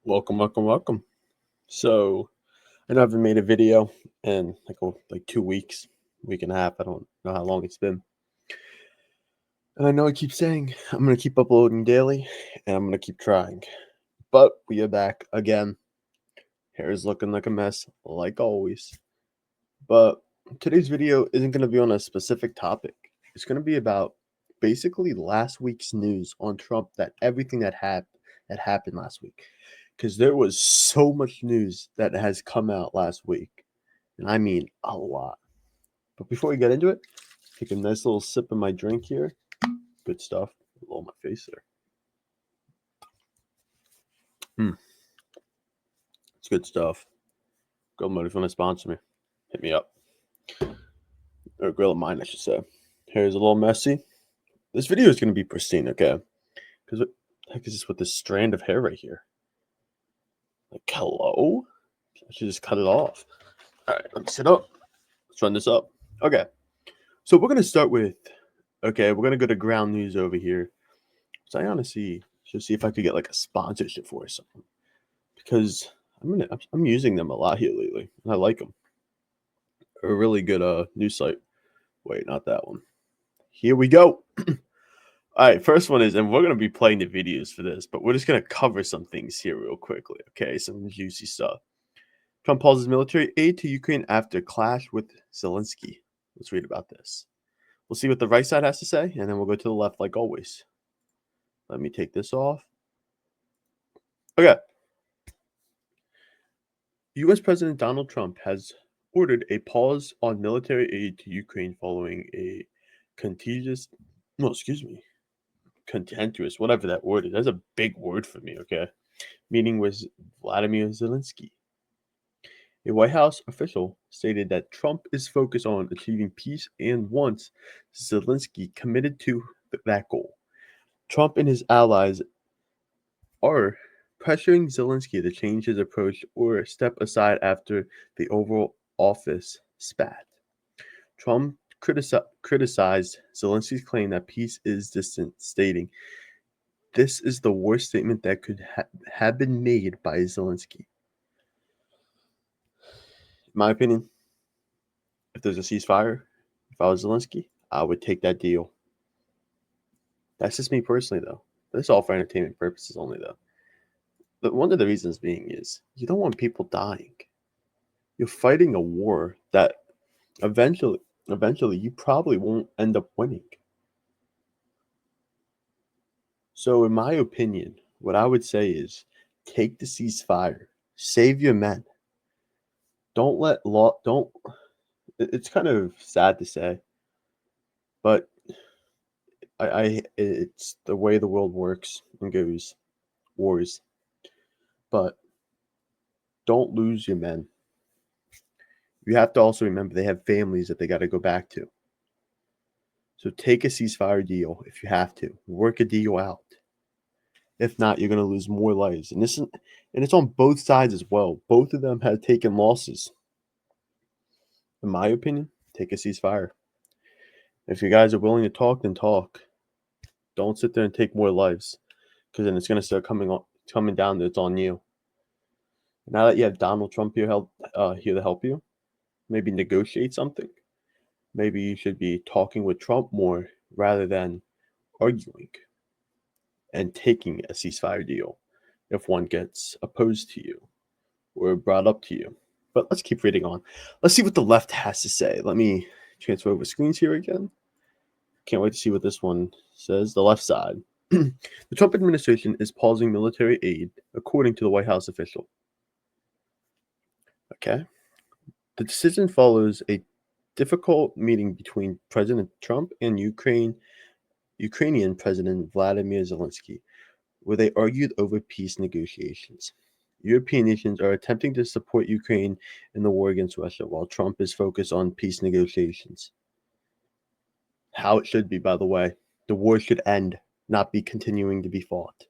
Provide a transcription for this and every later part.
Welcome. So I know I haven't made a video in like 2 weeks, week and a half. I don't know how long it's been. And I know I keep saying I'm gonna keep uploading daily and I'm gonna keep trying. But we are back again. Hair is looking like a mess, like always. But today's video isn't gonna be on a specific topic. It's gonna be about basically last week's news on Trump, that everything that happened last week. Because there was so much news that has come out last week. And I mean a lot. But before we get into it, take a nice little sip of my drink here. Good stuff. A little on my face there. It's good stuff. Grill Mode, if you want to sponsor me, hit me up. Or Grill of Mine, I should say. Hair's a little messy. This video is going to be pristine, okay? Because what the heck is this with this strand of hair right here? Like, hello? I should just cut it off. All right, let me sit up. Let's run this up. Okay. So we're going to start with, we're going to go to ground news over here. So I honestly should see if I could get like a sponsorship for something, because I'm using them a lot here lately, and I like them. A really good news site. Wait, not that one. Here we go. All right, first one is, and we're gonna be playing the videos for this, but we're just gonna cover some things here real quickly. Okay, some juicy stuff. Trump pauses military aid to Ukraine after clash with Zelenskyy. Let's read about this. We'll see what the right side has to say, and then we'll go to the left like always. Let me take this off. Okay. U.S. President Donald Trump has ordered a pause on military aid to Ukraine following a contentious, whatever that word is. That's a big word for me, okay? Meeting with Vladimir Zelenskyy. A White House official stated that Trump is focused on achieving peace and wants Zelenskyy committed to that goal. Trump and his allies are pressuring Zelenskyy to change his approach or step aside after the Oval Office spat. Trump criticized Zelensky's claim that peace is distant, stating, "This is the worst statement that could have been made by Zelenskyy." In my opinion, if there's a ceasefire, if I was Zelenskyy, I would take that deal. That's just me personally, though. This is all for entertainment purposes only, though. But one of the reasons being is you don't want people dying. You're fighting a war that eventually you probably won't end up winning. So in my opinion, what I would say is take the ceasefire, save your men. Don't let law don't it's kind of sad to say, but it's the way the world works and goes, wars. But don't lose your men. You have to also remember they have families that they got to go back to. So take a ceasefire deal if you have to. Work a deal out. If not, you're going to lose more lives. And it's on both sides as well. Both of them have taken losses. In my opinion, take a ceasefire. If you guys are willing to talk, then talk. Don't sit there and take more lives, because then it's going to start coming down that it's on you. Now that you have Donald Trump here to help you, maybe negotiate something. Maybe you should be talking with Trump more rather than arguing and taking a ceasefire deal if one gets opposed to you or brought up to you. But let's keep reading on. Let's see what the left has to say. Let me transfer over screens here again. Can't wait to see what this one says. The left side. The Trump administration is pausing military aid, according to the White House official. Okay. The decision follows a difficult meeting between President Trump and Ukrainian President Vladimir Zelenskyy, where they argued over peace negotiations. European nations are attempting to support Ukraine in the war against Russia, while Trump is focused on peace negotiations. How it should be, by the way. The war should end, not be continuing to be fought.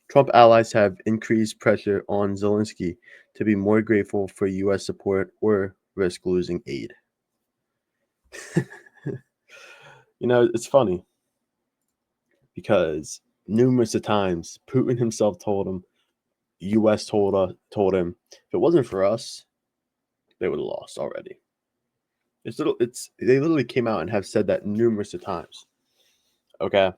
Trump allies have increased pressure on Zelenskyy to be more grateful for U.S. support or risk losing aid. It's funny because numerous of times Putin himself told him, U.S. told him if it wasn't for us, they would have lost already. They literally came out and have said that numerous of times. Okay,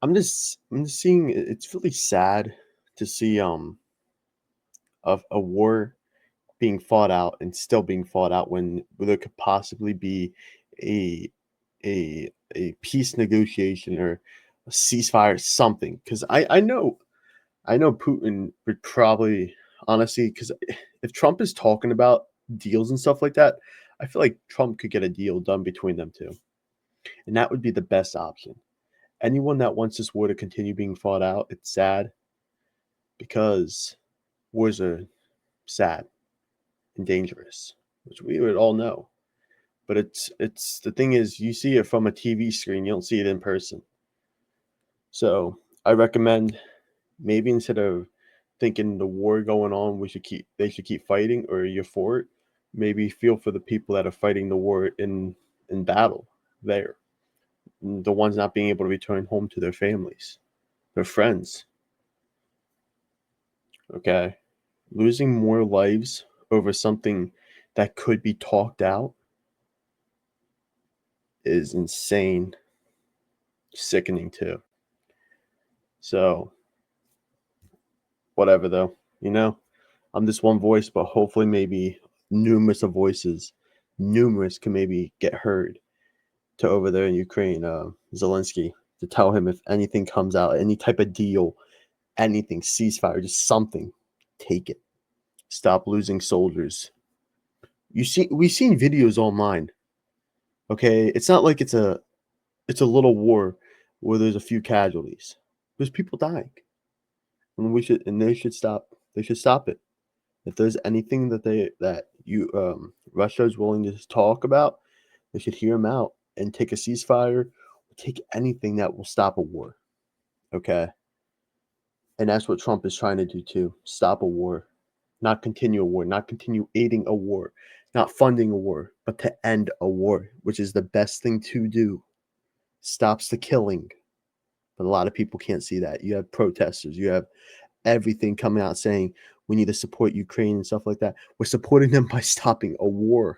I'm just seeing it's really sad to see of a war being fought out and still being fought out when there could possibly be a a peace negotiation or a ceasefire, something. Because I know Putin would probably honestly, because if Trump is talking about deals and stuff like that, I feel like Trump could get a deal done between them two, and that would be the best option. Anyone that wants this war to continue being fought out, it's sad because wars are sad and dangerous, which we would all know. But it's the thing is you see it from a TV screen, you don't see it in person. So I recommend maybe instead of thinking the war going on, they should keep fighting or you're for it. Maybe feel for the people that are fighting the war in battle there, the ones not being able to return home to their families, their friends. Okay, losing more lives over something that could be talked out is insane, sickening too. So whatever though, you know, I'm just one voice, but hopefully maybe numerous of voices, numerous can maybe get heard to over there in Ukraine, Zelensky, to tell him if anything comes out, any type of deal, anything, ceasefire, just something, take it. Stop losing soldiers. We've seen videos online. Okay, it's not like it's a little war where there's a few casualties. There's people dying, and they should stop. They should stop it. If there's anything that you Russia is willing to talk about, they should hear them out and take a ceasefire, take anything that will stop a war. Okay, and that's what Trump is trying to do too: stop a war, not continue a war, not continue aiding a war, not funding a war, but to end a war, which is the best thing to do. Stops the killing. But a lot of people can't see that. You have protesters, you have everything coming out saying we need to support Ukraine and stuff like that. We're supporting them by stopping a war.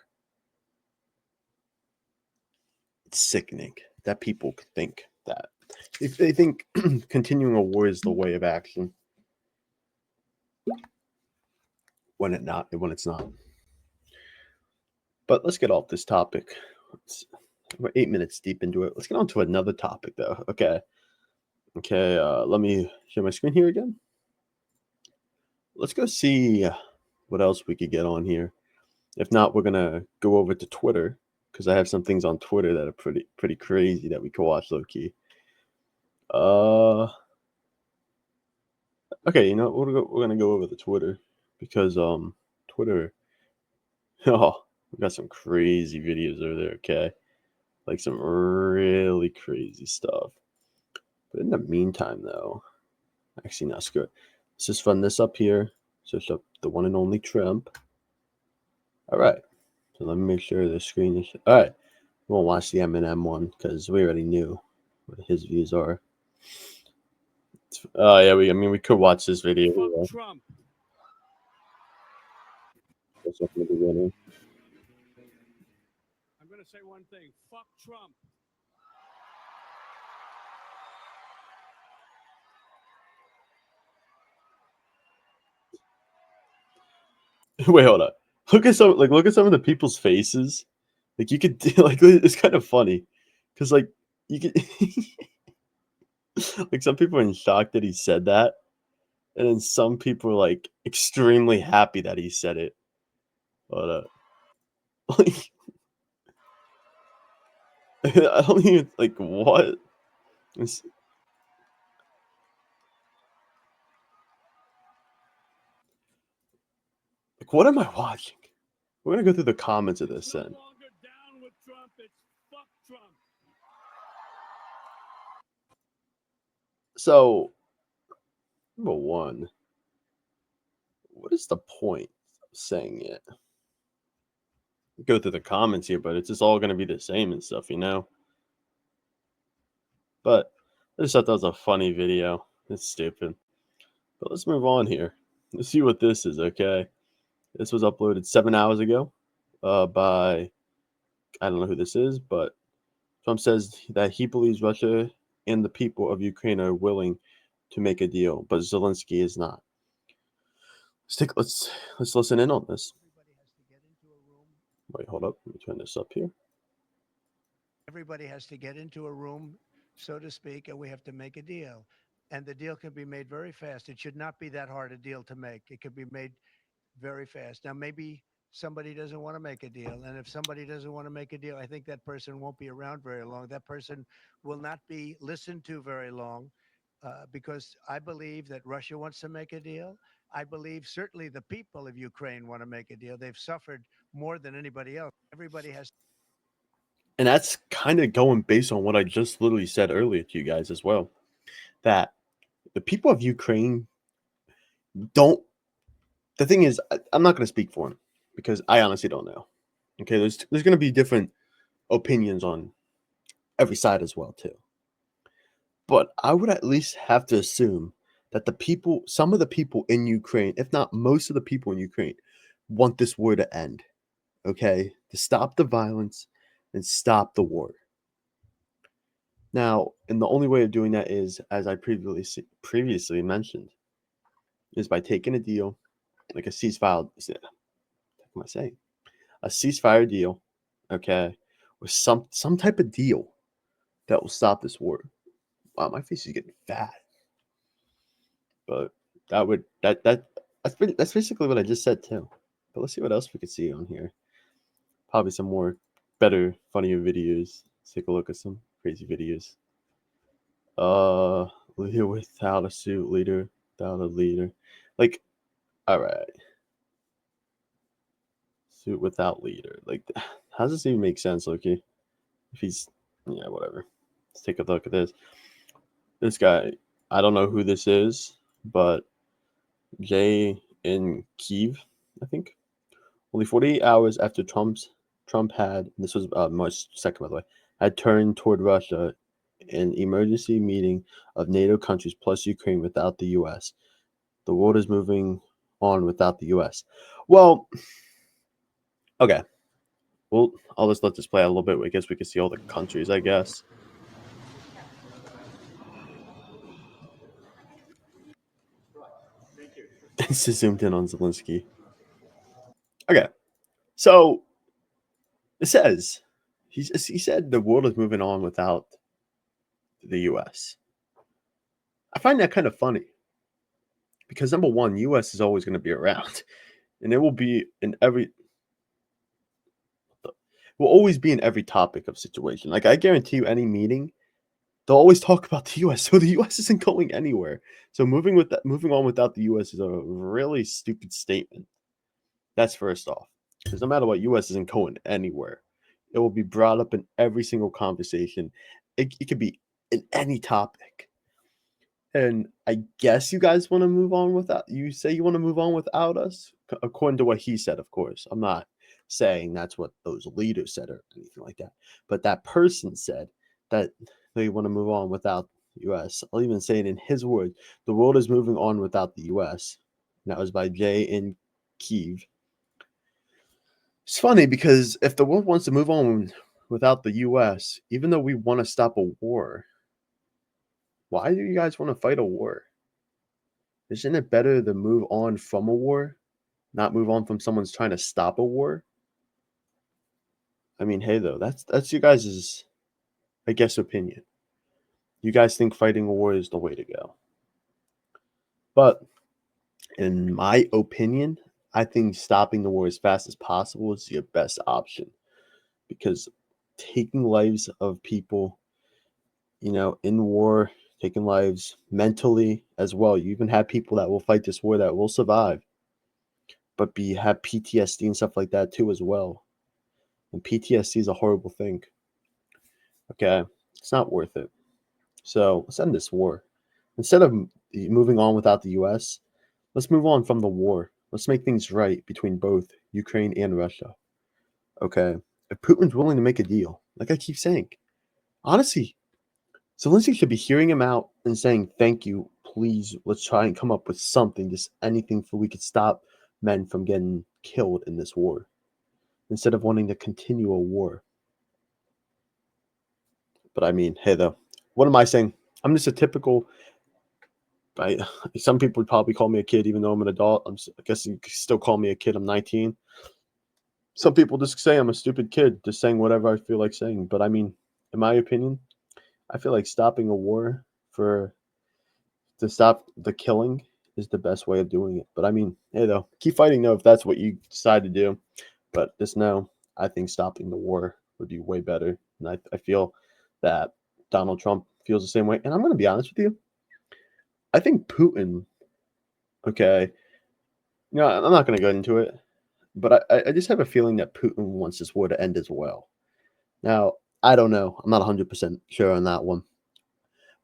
It's sickening that people think that. If they think continuing a war is the way of action, when it's not. But let's get off this topic. We're 8 minutes deep into it. Let's get on to another topic though. Okay. Let me share my screen here again. Let's go see what else we could get on here. If not, we're gonna go over to Twitter because I have some things on Twitter that are pretty crazy that we can watch low key. Okay, you know we're gonna go over the Twitter because Twitter, oh, we got some crazy videos over there. Okay, like some really crazy stuff. But in the meantime, though, actually, not screw it. Let's just run this up here. Search up the one and only Trump. All right. So let me make sure the screen is all right. We won't watch the Eminem one because we already knew what his views are. Oh yeah, we could watch this video. Fuck Trump. That's not from the beginning. I'm going to say one thing. Fuck Trump. Wait, hold up. Look at some of the people's faces. Like you could like it's kind of funny because like you could like some people are in shock that he said that, and then some people are like extremely happy that he said it. But like I don't even like what. Like what am I watching? We're gonna go through the comments of this No then. longer down with Trump. It's fuck Trump. So number one, what is the point of saying it? Go through the comments here, but it's just all gonna be the same and stuff, you know. But I just thought that was a funny video. It's stupid. But let's move on here. Let's see what this is, okay? This was uploaded 7 hours ago by, I don't know who this is, but Trump says that he believes Russia and the people of Ukraine are willing to make a deal, but Zelensky is not. Let's listen in on this. Wait, hold up. Let me turn this up here. Everybody has to get into a room, so to speak, and we have to make a deal. And the deal can be made very fast. It should not be that hard a deal to make. It could be made very fast. Now, maybe somebody doesn't want to make a deal. And if somebody doesn't want to make a deal, I think that person won't be around very long. That person will not be listened to very long because I believe that Russia wants to make a deal. I believe certainly the people of Ukraine want to make a deal. They've suffered more than anybody else. Everybody has. And that's kind of going based on what I just literally said earlier to you guys as well. That the people of Ukraine don't. The thing is, I'm not going to speak for them because I honestly don't know. Okay, there's going to be different opinions on every side as well too. But I would at least have to assume that some of the people in Ukraine, if not most of the people in Ukraine, want this war to end. Okay, to stop the violence and stop the war. Now, and the only way of doing that is, as I previously mentioned, is by taking a deal, like a ceasefire. What am I saying? A ceasefire deal, okay, with some type of deal that will stop this war. Wow, my face is getting fat. But that's basically what I just said too. But let's see what else we could see on here. Probably some more better, funnier videos. Let's take a look at some crazy videos. Leader without a suit, leader without a leader. Like, all right. Suit without leader. Like, how does this even make sense, Loki? If he's, yeah, whatever. Let's take a look at this. This guy, I don't know who this is, but Jay in Kiev, I think. Only 48 hours after Trump had, this was March 2nd, by the way, had turned toward Russia, an emergency meeting of NATO countries plus Ukraine without the U.S. The world is moving on without the U.S. Well, okay. Well, I'll just let this play out a little bit. I guess we can see all the countries, I guess. It's just zoomed in on Zelensky. Okay. So it says, he said the world is moving on without the U.S. I find that kind of funny because number one, U.S. is always going to be around, and it will be in every, will always be in every topic of situation. Like I guarantee you, any meeting, they'll always talk about the U.S. So the U.S. isn't going anywhere. So moving on without the U.S. is a really stupid statement. That's first off, because no matter what, U.S. isn't going anywhere. It will be brought up in every single conversation. It could be in any topic. And I guess you guys want to move on without. You say you want to move on without us, according to what he said. Of course, I'm not saying that's what those leaders said or anything like that. But that person said that they want to move on without the U.S. I'll even say it in his words: "The world is moving on without the U.S." And that was by Jay in Kiev. It's funny because if the world wants to move on without the U.S., even though we want to stop a war, why do you guys want to fight a war? Isn't it better to move on from a war, not move on from someone's trying to stop a war? I mean, hey though, that's you guys' I guess opinion. You guys think fighting a war is the way to go. But in my opinion, I think stopping the war as fast as possible is your best option. Because taking lives of people, in war, taking lives mentally as well. You even have people that will fight this war that will survive, but have PTSD and stuff like that too as well. And PTSD is a horrible thing. Okay, it's not worth it. So let's end this war. Instead of moving on without the U.S., let's move on from the war. Let's make things right between both Ukraine and Russia. Okay, if Putin's willing to make a deal, like I keep saying, honestly, Zelensky should be hearing him out and saying thank you please, let's try and come up with something, just anything for we could stop men from getting killed in this war, instead of wanting to continue a war. But I mean, hey, though, what am I saying? I'm just a typical. Some people would probably call me a kid, even though I'm an adult. I guess you could still call me a kid. I'm 19. Some people just say I'm a stupid kid, just saying whatever I feel like saying. But I mean, in my opinion, I feel like stopping a war to stop the killing is the best way of doing it. But I mean, hey, though, keep fighting though if that's what you decide to do. But just know, I think stopping the war would be way better. And I feel that Donald Trump feels the same way. And I'm going to be honest with you. I think Putin, okay, no, I'm not going to go into it. But I just have a feeling that Putin wants this war to end as well. Now, I don't know. I'm not 100% sure on that one.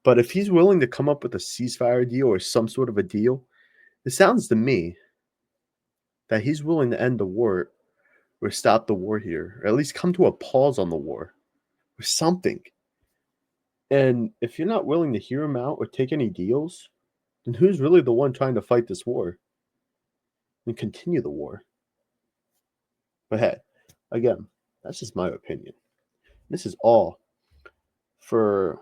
But if he's willing to come up with a ceasefire deal or some sort of a deal, it sounds to me that he's willing to end the war or stop the war here, or at least come to a pause on the war or something. And if you're not willing to hear him out or take any deals, then who's really the one trying to fight this war and continue the war? But hey, again, that's just my opinion. This is all for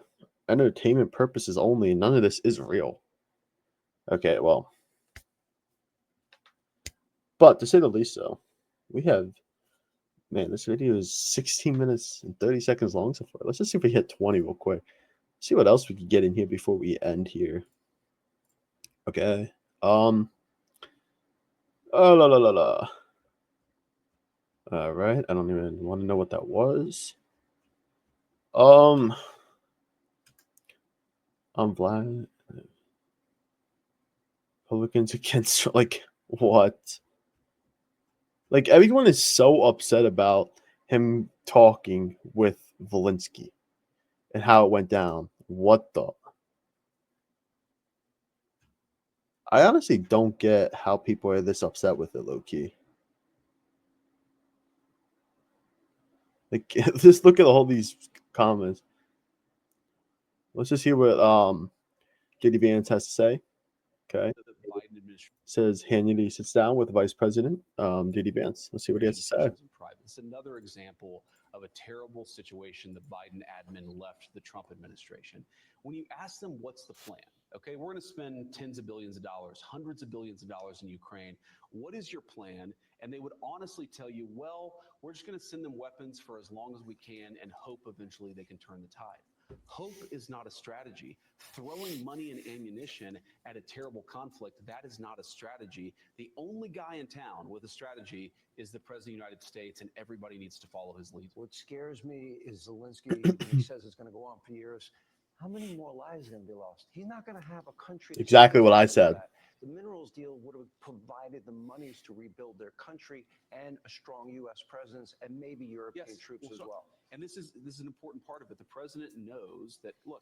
entertainment purposes only, and none of this is real. Okay, well, but to say the least, though, we have, man, this video is 16 minutes and 30 seconds long so far. Let's just see if we hit 20 real quick. See what else we could get in here before we end here. Okay. Oh, la la la la. All right. I don't even want to know what that was. I'm Vlad. Republicans against, like, what? Like, everyone is so upset about him talking with Zelenskyy and how it went down. What the? I honestly don't get how people are this upset with it, low key. Like, just look at all these comments. Let's just hear what JD Vance has to say. Okay. Says Hannity sits down with the Vice President, JD Vance. Let's see what he has to say. It's another example of a terrible situation the Biden admin left the Trump administration. When you ask them what's the plan, okay, we're going to spend tens of billions of dollars, hundreds of billions of dollars in Ukraine. What is your plan? And they would honestly tell you, well, we're just going to send them weapons for as long as we can and hope eventually they can turn the tide. Hope is not a strategy. Throwing money and ammunition at a terrible conflict, that is not a strategy. The only guy in town with a strategy is the President of the United States, and everybody needs to follow his lead. What scares me is Zelenskyy, when he says it's going to go on for years. How many more lives are going to be lost? He's not going to have a country. Exactly what I said. The minerals deal would have provided the monies to rebuild their country and a strong U.S. presence and maybe European troops as well. And this is an important part of it. The president knows that, look,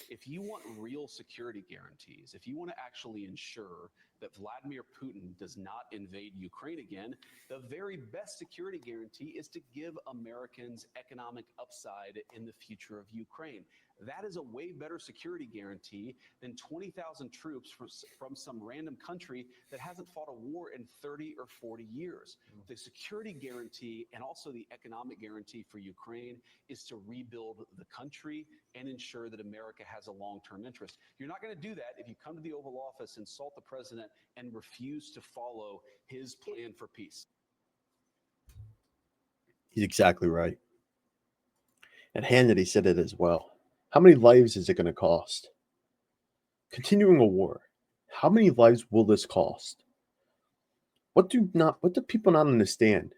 if you want real security guarantees, if you want to actually ensure that Vladimir Putin does not invade Ukraine again, the very best security guarantee is to give Americans economic upside in the future of Ukraine. That is a way better security guarantee than 20,000 troops from some random country that hasn't fought a war in 30 or 40 years. The security guarantee and also the economic guarantee for Ukraine is to rebuild the country and ensure that America has a long-term interest. You're not going to do that if you come to the Oval Office, insult the president, and refuse to follow his plan for peace. He's exactly right. And Hannity said it as well. How many lives is it going to cost? Continuing a war. How many lives will this cost? What do people not understand?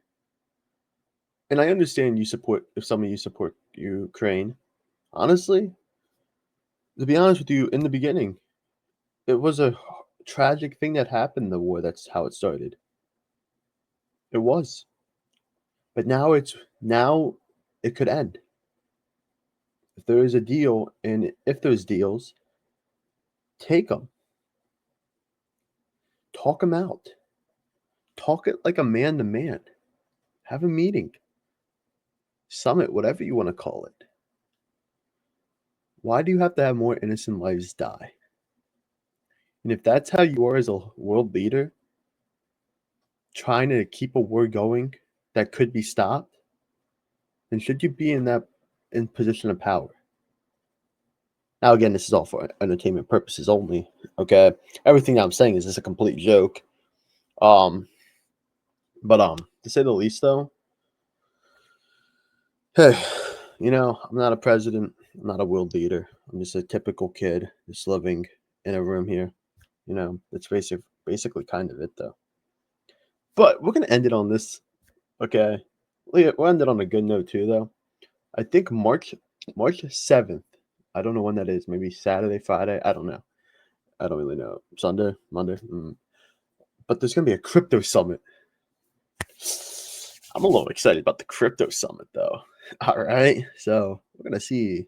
And I understand if some of you support Ukraine. Honestly, to be honest with you, in the beginning, it was a tragic thing that happened in the war. That's how it started. It was. But now it could end. If there is a deal, and if there's deals, take them. Talk them out. Talk it like a man to man. Have a meeting. Summit, whatever you want to call it. Why do you have to have more innocent lives die? And if that's how you are as a world leader, trying to keep a war going that could be stopped, then should you be in position of power? Now, again, this is all for entertainment purposes only. Okay, everything that I'm saying is just a complete joke. But to say the least, though, hey, I'm not a president. I'm not a world leader. I'm just a typical kid just living in a room here. That's basically kind of it, though. But we're gonna end it on this. Okay, we'll end it on a good note too, though. I think March 7th. I don't know when that is. Maybe Saturday, Friday. I don't know. I don't really know. Sunday, Monday. But there's gonna be a crypto summit. I'm a little excited about the crypto summit, though. All right, so we're gonna see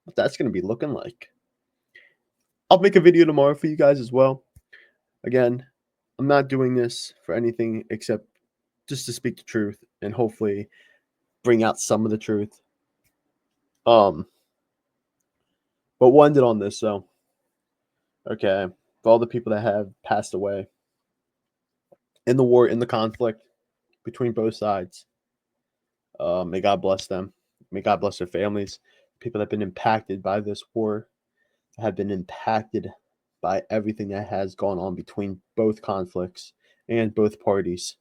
what that's gonna be looking like. I'll make a video tomorrow for you guys as well. Again, I'm not doing this for anything except just to speak the truth and hopefully bring out some of the truth. But we'll end it on this, so. Okay, for all the people that have passed away in the war, in the conflict between both sides, may God bless them. May God bless their families. People that have been impacted by this war, have been impacted by everything that has gone on between both conflicts and both parties.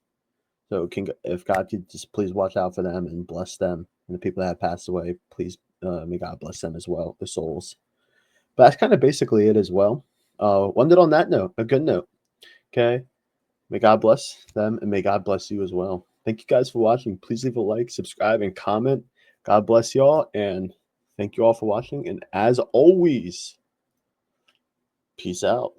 So if God could just please watch out for them and bless them, and the people that have passed away, please may God bless them as well, their souls. But that's kind of basically it as well. We'll end it on that note, a good note. Okay. May God bless them and may God bless you as well. Thank you guys for watching. Please leave a like, subscribe, and comment. God bless y'all, and thank you all for watching. And as always, peace out.